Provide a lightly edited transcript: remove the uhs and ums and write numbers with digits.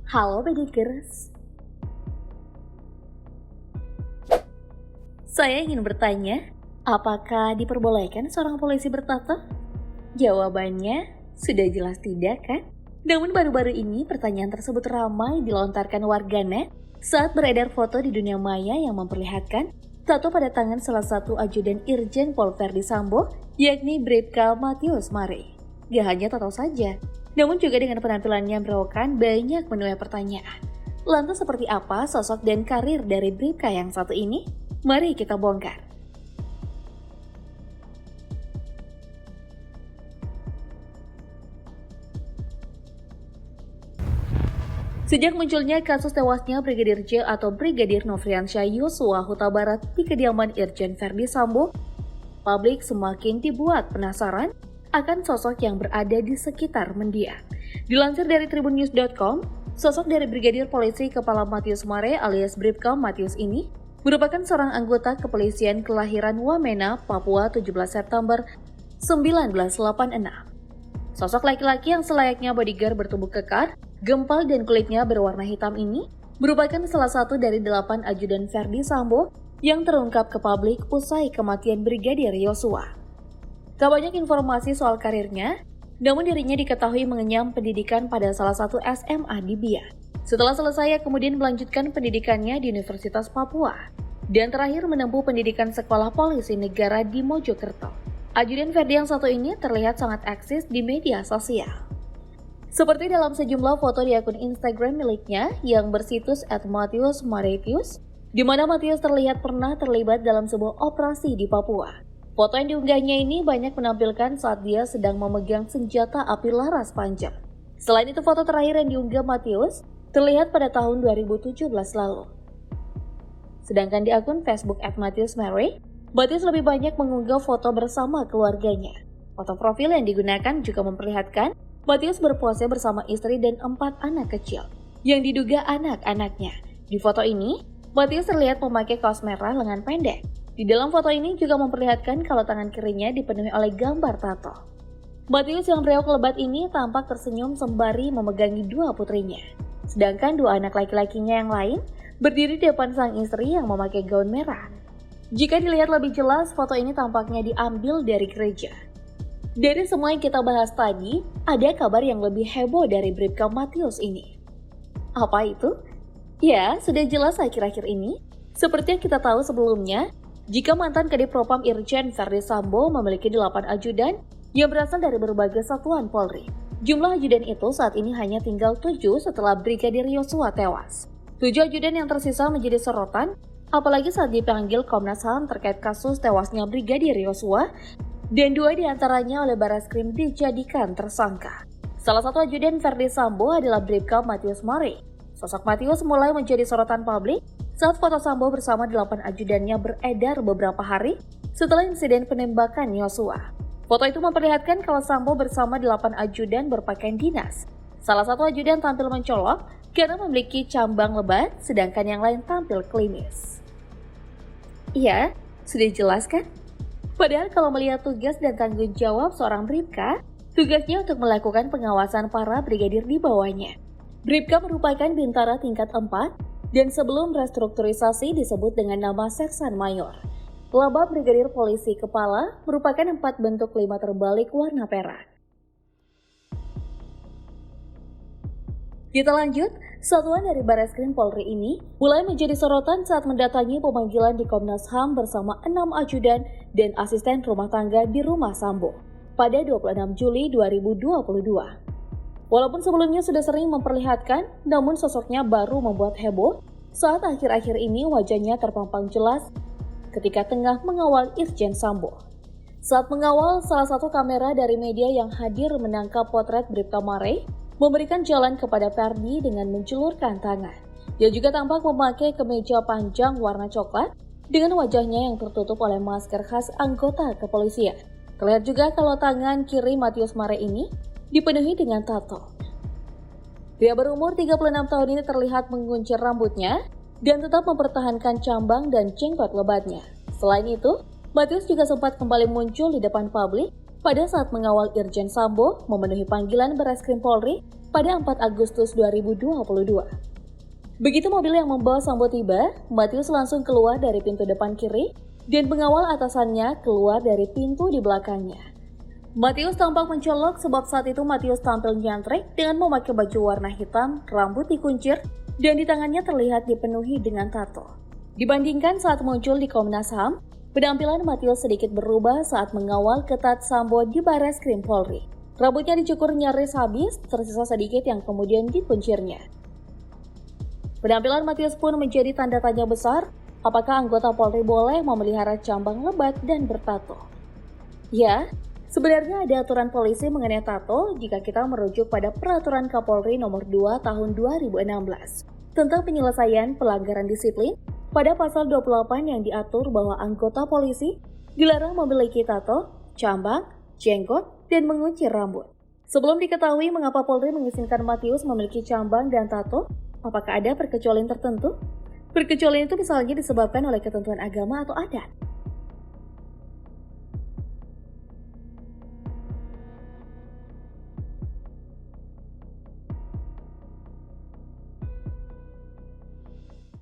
Halo Pedikers, saya ingin bertanya, apakah diperbolehkan seorang polisi bertato? Jawabannya sudah jelas tidak kan? Namun baru-baru ini pertanyaan tersebut ramai dilontarkan warganet saat beredar foto di dunia maya yang memperlihatkan tato pada tangan salah satu ajudan Irjen Pol Verdi Sambo, yakni Bribka Matius Mare. Gak hanya tato saja, namun juga dengan penampilannya berewokan banyak menuai pertanyaan. Lantas seperti apa sosok dan karir dari Bribka yang satu ini? Mari kita bongkar. Sejak munculnya kasus tewasnya Brigadir J atau Brigadir Nofriansyah Yosua Huta Barat di kediaman Irjen Verdi Sambo, publik semakin dibuat penasaran akan sosok yang berada di sekitar mendiang. Dilansir dari tribunnews.com, sosok dari Brigadir Polisi Kepala Matius Mare alias Bribka Matius ini merupakan seorang anggota kepolisian kelahiran Wamena, Papua 17 September 1986. Sosok laki-laki yang selayaknya bodyguard bertubuh kekar, gempal dan kulitnya berwarna hitam ini merupakan salah satu dari 8 ajudan Verdi Sambo yang terungkap ke publik usai kematian Brigadir Yosua. Tak banyak informasi soal karirnya, namun dirinya diketahui mengenyam pendidikan pada salah satu SMA di Biak. Setelah selesai, kemudian melanjutkan pendidikannya di Universitas Papua, dan terakhir menempuh pendidikan sekolah polisi negara di Mojokerto. Ajudan Verdi yang satu ini terlihat sangat eksis di media sosial. Seperti dalam sejumlah foto di akun Instagram miliknya yang bersitus @matiusmaretius, di mana Matius terlihat pernah terlibat dalam sebuah operasi di Papua. Foto yang diunggahnya ini banyak menampilkan saat dia sedang memegang senjata api laras panjang. Selain itu, foto terakhir yang diunggah Matius terlihat pada tahun 2017 lalu. Sedangkan di akun Facebook @matiusmare, Matius lebih banyak mengunggah foto bersama keluarganya. Foto profil yang digunakan juga memperlihatkan Matius berpose bersama istri dan 4 anak kecil, yang diduga anak-anaknya. Di foto ini, Matius terlihat memakai kaos merah lengan pendek. Di dalam foto ini juga memperlihatkan kalau tangan kirinya dipenuhi oleh gambar tato. Matius yang bereok lebat ini tampak tersenyum sembari memegangi 2 putrinya. Sedangkan 2 anak laki-lakinya yang lain berdiri di depan sang istri yang memakai gaun merah. Jika dilihat lebih jelas, foto ini tampaknya diambil dari gereja. Dari semua yang kita bahas tadi, ada kabar yang lebih heboh dari Bribka Matius ini. Apa itu? Ya, sudah jelas akhir-akhir ini. Seperti yang kita tahu sebelumnya, jika mantan Kadif Propam Irjen Verdi Sambo memiliki 8 ajudan yang berasal dari berbagai satuan Polri. Jumlah ajudan itu saat ini hanya tinggal 7 setelah Brigadir Yosua tewas. 7 ajudan yang tersisa menjadi sorotan, apalagi saat dipanggil Komnas HAM terkait kasus tewasnya Brigadir Yosua, dan 2 diantaranya oleh Barreskrim dijadikan tersangka. Salah satu ajudan Verdi Sambo adalah Bribka Matius Mare. Sosok Matius mulai menjadi sorotan publik saat foto Sambo bersama 8 ajudannya beredar beberapa hari setelah insiden penembakan Yosua. Foto itu memperlihatkan kalau Sambo bersama 8 ajudan berpakaian dinas. Salah satu ajudan tampil mencolok karena memiliki cambang lebat, sedangkan yang lain tampil klimis. Iya, sudah jelas kan? Padahal kalau melihat tugas dan tanggung jawab seorang Bribka, tugasnya untuk melakukan pengawasan para brigadir di bawahnya. Bribka merupakan bintara tingkat 4 dan sebelum restrukturisasi disebut dengan nama Sersan Mayor. Laba Brigadir Polisi Kepala merupakan 4 bentuk 5 terbalik warna perak. Kita lanjut, satuan dari Barreskrim Polri ini mulai menjadi sorotan saat mendatangi pemanggilan di Komnas HAM bersama 6 ajudan dan asisten rumah tangga di rumah Sambo pada 26 Juli 2022. Walaupun sebelumnya sudah sering memperlihatkan, namun sosoknya baru membuat heboh saat akhir-akhir ini wajahnya terpampang jelas ketika tengah mengawal Irjen Sambo. Saat mengawal, salah satu kamera dari media yang hadir menangkap potret Bribka Mare memberikan jalan kepada Verdi dengan menjulurkan tangan. Dia juga tampak memakai kemeja panjang warna coklat dengan wajahnya yang tertutup oleh masker khas anggota kepolisian. Terlihat juga kalau tangan kiri Matius Mare ini dipenuhi dengan tato. Pria berumur 36 tahun ini terlihat menguncir rambutnya dan tetap mempertahankan cambang dan jenggot lebatnya. Selain itu, Matius juga sempat kembali muncul di depan publik pada saat mengawal Irjen Sambo memenuhi panggilan Barreskrim Polri pada 4 Agustus 2022. Begitu mobil yang membawa Sambo tiba, Matius langsung keluar dari pintu depan kiri dan pengawal atasannya keluar dari pintu di belakangnya. Matius tampak mencolok sebab saat itu Matius tampil nyantrek dengan memakai baju warna hitam, rambut dikuncir, dan di tangannya terlihat dipenuhi dengan tato. Dibandingkan saat muncul di Komnas HAM, penampilan Matius sedikit berubah saat mengawal ketat Sambo di Barreskrim Polri. Rambutnya dicukur nyaris habis, tersisa sedikit yang kemudian dikuncirnya. Penampilan Matius pun menjadi tanda tanya besar, apakah anggota Polri boleh memelihara cambang lebat dan bertato? Ya, sebenarnya ada aturan polisi mengenai tato jika kita merujuk pada Peraturan Kapolri Nomor 2 Tahun 2016 tentang penyelesaian pelanggaran disiplin pada pasal 28 yang diatur bahwa anggota polisi dilarang memiliki tato, cambang, jenggot, dan menguncir rambut. Sebelum diketahui mengapa Polri mengizinkan Matius memiliki cambang dan tato, apakah ada perkecualian tertentu? Perkecualian itu misalnya disebabkan oleh ketentuan agama atau adat.